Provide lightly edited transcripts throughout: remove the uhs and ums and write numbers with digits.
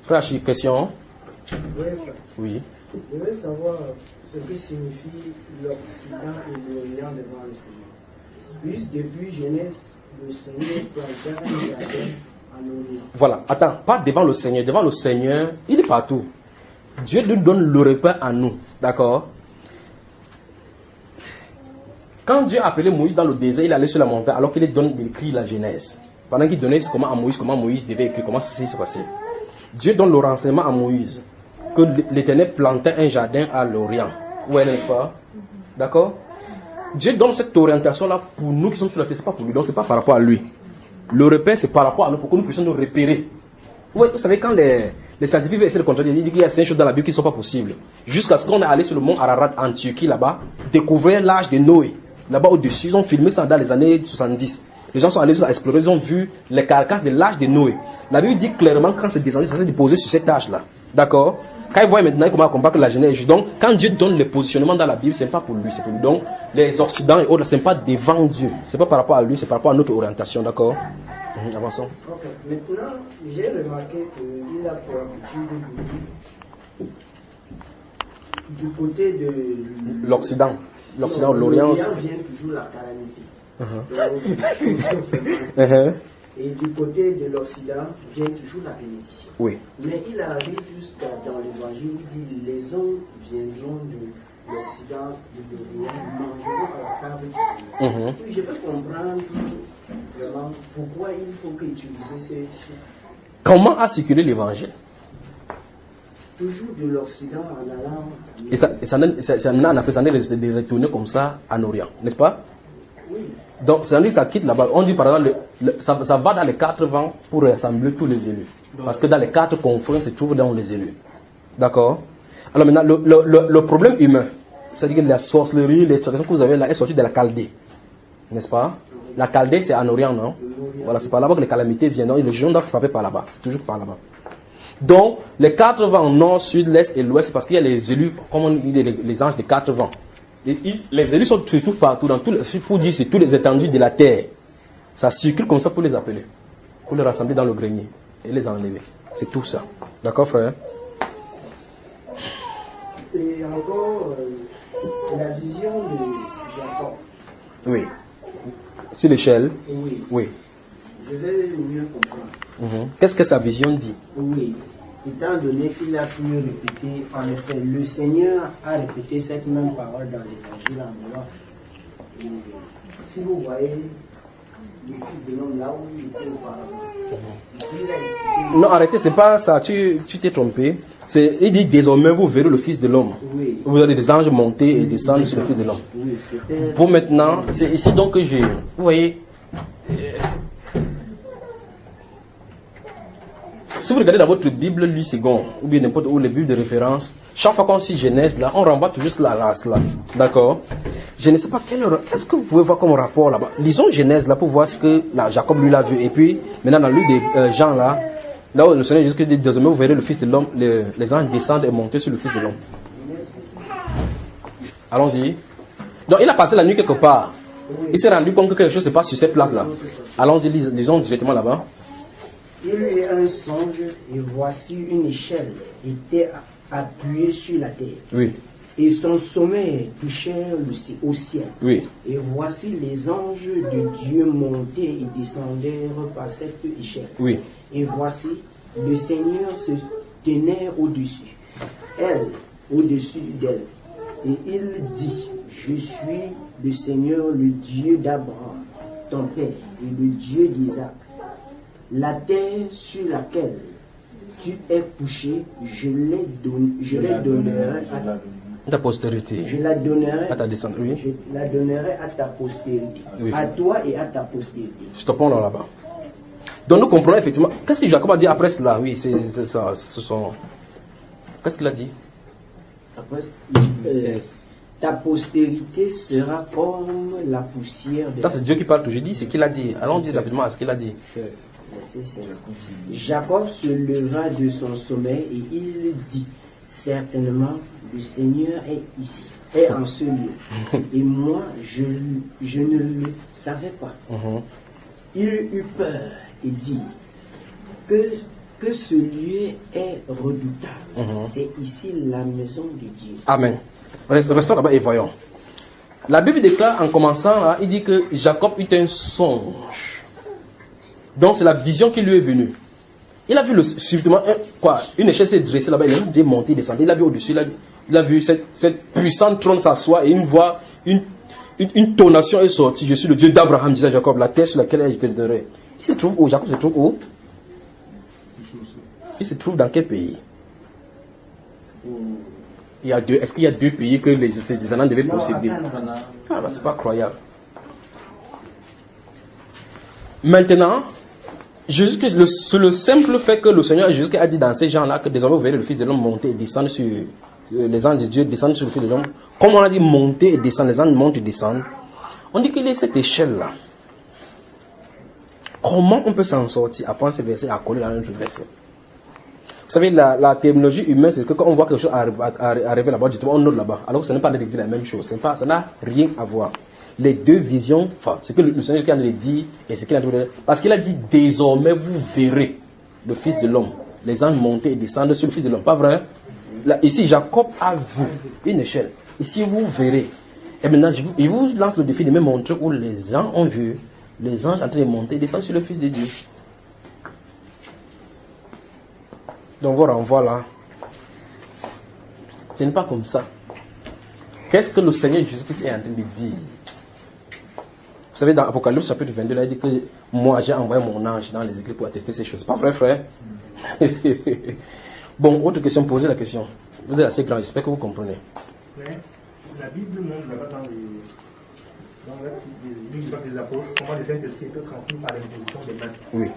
Frère, question? Oui. Je veux savoir ce que signifie l'Occident et l'Orient devant le Seigneur. Puis depuis Genèse, le Seigneur planta un jardin en Orient. Voilà, attends, pas devant le Seigneur. Devant le Seigneur, il est partout. Dieu nous donne le repas à nous, d'accord? Quand Dieu a appelé Moïse dans le désert, il allait sur la montagne alors qu'il écrit la Genèse. Pendant qu'il donnait comment Moïse devait écrire, comment ça s'est passé. Dieu donne le renseignement à Moïse que l'Éternel plantait un jardin à l'Orient. Ouais, n'est-ce pas? D'accord? Dieu donne cette orientation-là pour nous qui sommes sur la terre, c'est pas pour lui, donc c'est pas par rapport à lui. Le repère, c'est par rapport à nous, pour que nous puissions nous repérer. Ouais, vous savez, quand les scientifiques essaient de contrôler, ils disent qu'il y a certaines choses dans la Bible qui ne sont pas possibles. Jusqu'à ce qu'on est allé sur le mont Ararat en Turquie, là-bas, découvrir l'âge de Noé. Là-bas au-dessus, ils ont filmé ça dans les années 70. Les gens sont allés explorer, ils ont vu les carcasses de l'âge de Noé. La Bible dit clairement quand c'est descendu, ça s'est déposé sur cet âge-là. D'accord? Quand ils voient maintenant comment combattre la Genèse, donc quand Dieu donne le positionnement dans la Bible, ce n'est pas pour lui, c'est pour lui. Donc les Occidents et autres, ce n'est pas devant Dieu. Ce n'est pas par rapport à lui, c'est par rapport à notre orientation. D'accord? Avançons. Okay. Maintenant, j'ai remarqué qu'il a pour habitude de dire du côté de l'Occident, l'Orient vient toujours la calamité. Et du côté de l'Occident vient toujours la bénédiction. Oui. Mais il arrive jusqu'à dans l'évangile, il dit les hommes viendront de l'Occident, de l'Orient, mangeront à la table du Seigneur. Puis je peux comprendre vraiment pourquoi il faut utiliser ces. Comment a circulé l'évangile? Toujours de l'Occident en allant. Et ça en a fait ça de retourner comme ça en Orient, n'est-ce pas? Oui. Donc, ça quitte là-bas. On dit par exemple, ça va dans les 4 vents pour rassembler tous les élus. Parce que dans les 4 confrères se trouvent dans les élus. D'accord? Alors maintenant, le problème humain, c'est-à-dire que la sorcellerie, les traditions que vous avez là, est sortie de la Chaldée. N'est-ce pas? La Chaldée, c'est en Orient, non? Voilà, c'est par là-bas que les calamités viennent. Et les gens doivent frapper par là-bas. C'est toujours par là-bas. Donc, les 4 vents, nord, sud, l'est et l'ouest, c'est parce qu'il y a les élus, comme on dit, les anges des 4 vents. Les élus sont surtout partout, dans tous dire, c'est tous les étendues de la terre. Ça circule comme ça pour les appeler, pour les rassembler dans le grenier et les enlever. C'est tout ça. D'accord, frère? Et encore, la vision de Jacob. Oui. Sur l'échelle? Oui. Oui. Je vais mieux comprendre. Qu'est-ce que sa vision dit? Oui. Étant donné qu'il a pu répéter, en effet, le Seigneur a répété cette même parole dans l'évangile en disant, si vous voyez le Fils de l'homme là où il était auparavant. Non, arrêtez, c'est pas ça, tu t'es trompé. Il dit désormais vous verrez le Fils de l'homme. Oui. Vous avez des anges monter et descendre sur le Fils de l'homme. Oui, pour maintenant, c'est ici donc que j'ai. Vous voyez. Si vous regardez dans votre Bible, lui second, ou bien n'importe où les Bibles de référence, chaque fois qu'on cite Genèse, là, on renvoie toujours à cela. D'accord? Je ne sais pas qu'est-ce que vous pouvez voir comme rapport là-bas. Lisons Genèse là pour voir ce que Jacob lui l'a vu. Et puis, maintenant, dans lui des Jean là où le Seigneur Jésus dit désormais vous verrez le Fils de l'homme, les anges descendent et monter sur le Fils de l'homme. Allons-y. Donc, il a passé la nuit quelque part. Il s'est rendu compte que quelque chose se passe sur cette place-là. Allons-y, lisons directement là-bas. Il eut un songe et voici une échelle était appuyée sur la terre. Oui. Et son sommet touchait au ciel. Oui. Et voici les anges de Dieu montaient et descendèrent par cette échelle. Oui. Et voici le Seigneur se tenait au-dessus, elle au-dessus d'elle. Et il dit, je suis le Seigneur, le Dieu d'Abraham, ton père, et le Dieu d'Isaac. La terre sur laquelle tu es couché, je la donnerai à ta postérité. Je la donnerai à ta descendance. Oui. Je la donnerai à ta postérité. Oui. À toi et à ta postérité. Stoppons là-bas. Donc nous comprenons effectivement. Qu'est-ce que Jacob a dit après cela? Oui, c'est ça. Qu'est-ce qu'il a dit? Après, ta postérité sera comme la poussière de. Ça c'est Dieu qui parle toujours. J'ai dit ce qu'il a dit. Allons dire rapidement à ce qu'il a dit. Jacob se leva de son sommeil et il dit, certainement le Seigneur est ici, est en ce lieu. Et moi, je ne le savais pas. Il eut peur et dit, que ce lieu est redoutable. C'est ici la maison de Dieu. Amen. Restons là-bas et voyons. La Bible déclare en commençant là, il dit que Jacob eut un songe. Donc c'est la vision qui lui est venue. Il a vu subitement une échelle s'est dressée là-bas, il a vu monter, descendre. Il a vu au-dessus, il a vu cette puissante trône s'asseoir et une voix, une tonation est sortie. Je suis le Dieu d'Abraham, disait Jacob, la terre sur laquelle je te donnerai. Il se trouve où? Jacob se trouve où? Il se trouve dans quel pays? Est-ce qu'il y a deux pays que ses descendants devaient posséder? Ah, c'est pas croyable. Maintenant, c'est le simple fait que le Seigneur Jésus a dit dans ces gens-là que désormais vous verrez le Fils de l'homme monter et descendre sur les anges de Dieu, descendre sur le Fils de l'homme. Comme on a dit monter et descendre, les anges montent et descendent. On dit qu'il est cette échelle-là. Comment on peut s'en sortir après ce verset à coller dans notre verset? Vous savez, la terminologie humaine, c'est que quand on voit quelque chose arriver là-bas, on note là-bas. Alors que ce n'est pas de dire la même chose. Ça n'a rien à voir. Les deux visions, enfin, c'est que le Seigneur qui a dit et ce qu'il a dit. Parce qu'il a dit, désormais vous verrez le Fils de l'homme. Les anges monter et descendre sur le Fils de l'homme. Pas vrai? Là, ici, Jacob a vu une échelle. Ici, vous verrez. Et maintenant, il vous lance le défi de me montrer où les gens ont vu les anges en train de monter et descendre sur le Fils de Dieu. Donc voilà, on voit là. Ce n'est pas comme ça. Qu'est-ce que le Seigneur Jésus-Christ est en train de dire? Vous savez, dans Apocalypse chapitre 22, là, il dit que moi j'ai envoyé mon ange dans les églises pour attester ces choses. Pas vrai, frère? Bon, autre question, posez la question. Vous êtes assez grand, j'espère que vous comprenez. La Bible montre là-bas dans les livres des apôtres comment le Saint-Esprit peut transmis par l'imposition des mains. Oui.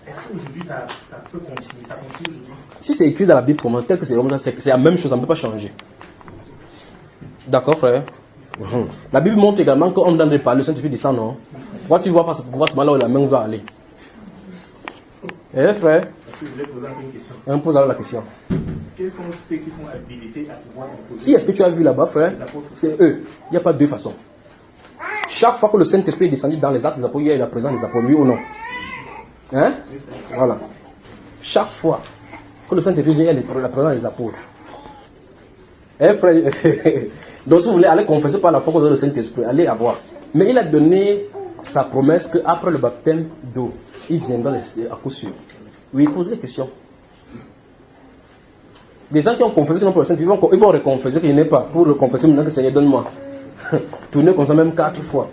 Est-ce qu'aujourd'hui ça peut continuer? Ça continue aujourd'hui? Si c'est écrit dans la Bible comment, tel que c'est comme ça, c'est la même chose, ça ne peut pas changer. D'accord, frère? La Bible montre également qu'on donne de parler, le Saint-Esprit descend, non? Pourquoi tu vois pas ce pouvoir là où la main va aller? Eh, frère? Est-ce que je voulais poser une question? On pose alors la question. Quels sont ceux qui sont habilités à pouvoir imposer? Qui est-ce que tu as vu là-bas, frère? C'est eux. Il n'y a pas deux façons. Chaque fois que le Saint-Esprit est descendu dans les actes des apôtres, il y a eu la présence des apôtres, oui ou non? Hein? Voilà. Chaque fois que le Saint-Esprit vient, il y a la présence des apôtres. Eh, frère? Donc, si vous voulez aller confesser par la foi de le Saint-Esprit, allez avoir. Mais il a donné sa promesse qu'après le baptême d'eau, il viendra à coup sûr. Oui, posez des questions. Des gens qui ont confessé qu'ils n'ont pas le Saint-Esprit, ils vont reconfesser qu'il n'est pas. Pour reconfesser maintenant que le Seigneur donne-moi. Tournez comme ça même 4 fois.